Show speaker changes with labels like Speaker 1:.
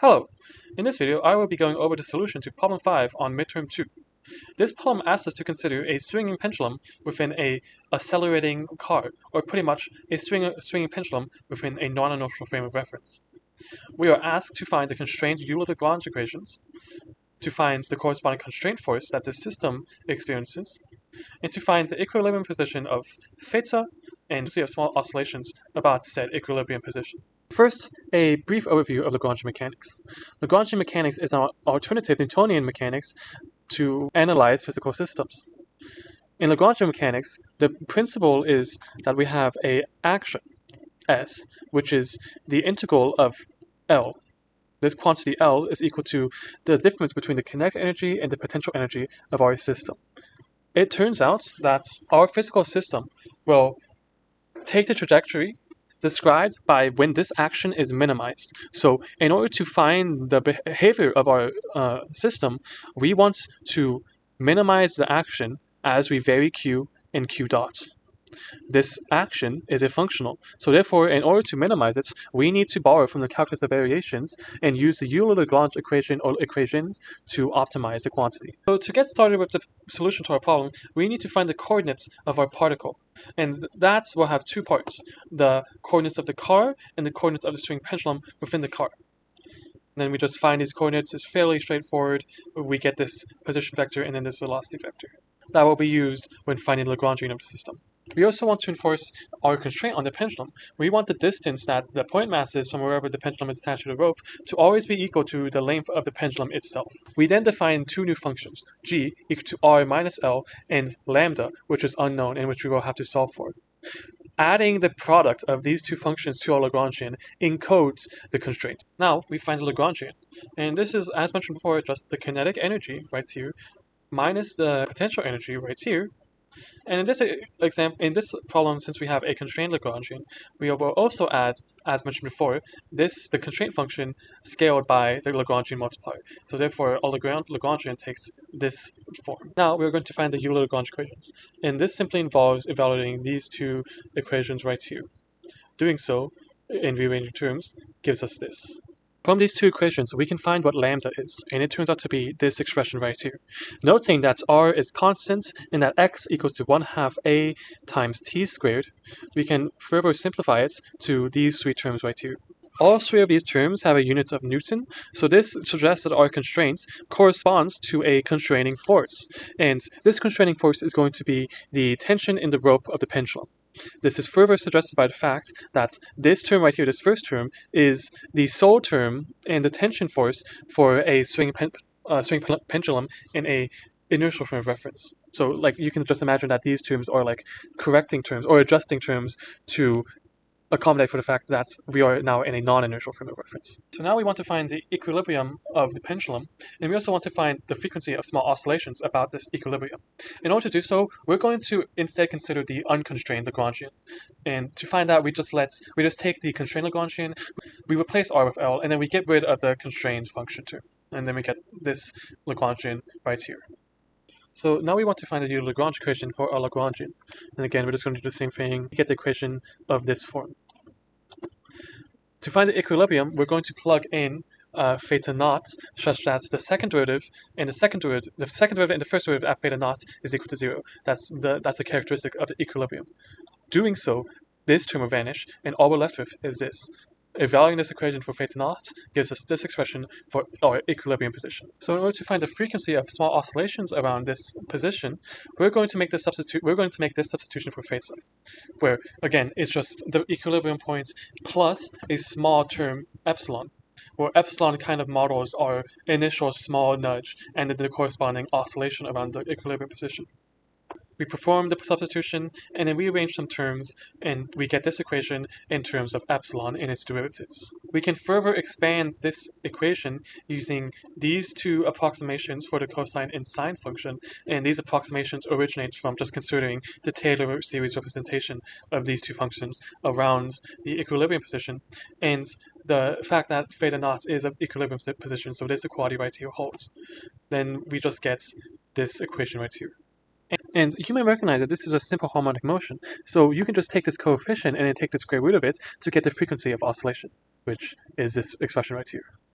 Speaker 1: Hello! In this video, I will be going over the solution to problem 5 on midterm 2. This problem asks us to consider a swinging pendulum within a accelerating car, or pretty much a swinging pendulum within a non-inertial frame of reference. We are asked to find the constrained Euler-Lagrange equations, to find the corresponding constraint force that the system experiences, and to find the equilibrium position of theta and of small oscillations about said equilibrium position. First, a brief overview of Lagrangian mechanics. Lagrangian mechanics is an alternative Newtonian mechanics to analyze physical systems. In Lagrangian mechanics, the principle is that we have an action, S, which is the integral of L. This quantity L is equal to the difference between the kinetic energy and the potential energy of our system. It turns out that our physical system will take the trajectory described by when this action is minimized. So in order to find the behavior of our system, we want to minimize the action as we vary q in q dots. This action is a functional, so therefore in order to minimize it, we need to borrow from the calculus of variations and use the Euler-Lagrange equation or equations to optimize the quantity. So to get started with the solution to our problem, we need to find the coordinates of our particle. And that will have two parts, the coordinates of the car and the coordinates of the swinging pendulum within the car. And then we just find these coordinates. It's fairly straightforward. We get this position vector and then this velocity vector. That will be used when finding the Lagrangian of the system. We also want to enforce our constraint on the pendulum. We want the distance that the point mass is from wherever the pendulum is attached to the rope to always be equal to the length of the pendulum itself. We then define two new functions, g equal to r minus l and lambda, which is unknown and which we will have to solve for. Adding the product of these two functions to our Lagrangian encodes the constraint. Now we find the Lagrangian, and this is, as mentioned before, just the kinetic energy right here minus the potential energy right here. And in this problem, since we have a constrained Lagrangian, we will also add, as mentioned before, the constraint function scaled by the Lagrangian multiplier. So therefore, our Lagrangian takes this form. Now we're going to find the Euler-Lagrange equations, and this simply involves evaluating these two equations right here. Doing so, in rearranging terms, gives us this. From these two equations, we can find what lambda is, and it turns out to be this expression right here. Noting that r is constant and that x equals to 1/2 a times t squared, we can further simplify it to these three terms right here. All three of these terms have a unit of Newton, so this suggests that our constraint corresponds to a constraining force, and this constraining force is going to be the tension in the rope of the pendulum. This is further suggested by the fact that this term right here, this first term, is the sole term and the tension force for a swinging pendulum in a inertial frame of reference. So like you can just imagine that these terms are like correcting terms or adjusting terms to accommodate for the fact that we are now in a non-inertial frame of reference. So now we want to find the equilibrium of the pendulum, and we also want to find the frequency of small oscillations about this equilibrium. In order to do so, we're going to instead consider the unconstrained Lagrangian. And to find that, we just take the constrained Lagrangian, we replace r with l, and then we get rid of the constrained function term. And then we get this Lagrangian right here. So now we want to find the Euler-Lagrange equation for our Lagrangian. And again, we're just going to do the same thing, get the equation of this form. To find the equilibrium, we're going to plug in theta naught such that the second derivative and the first derivative at theta naught is equal to 0. That's the characteristic of the equilibrium. Doing so, this term will vanish, and all we're left with is this. Evaluating this equation for theta naught gives us this expression for our equilibrium position. So in order to find the frequency of small oscillations around this position, we're going to make this substitution for theta, where again it's just the equilibrium points plus a small term epsilon, where epsilon kind of models our initial small nudge and the corresponding oscillation around the equilibrium position. We perform the substitution and then rearrange some terms, and we get this equation in terms of epsilon and its derivatives. We can further expand this equation using these two approximations for the cosine and sine function, and these approximations originate from just considering the Taylor series representation of these two functions around the equilibrium position, and the fact that theta naught is an equilibrium position, so this equality right here holds. Then we just get this equation right here. And you may recognize that this is a simple harmonic motion, so you can just take this coefficient and then take the square root of it to get the frequency of oscillation, which is this expression right here.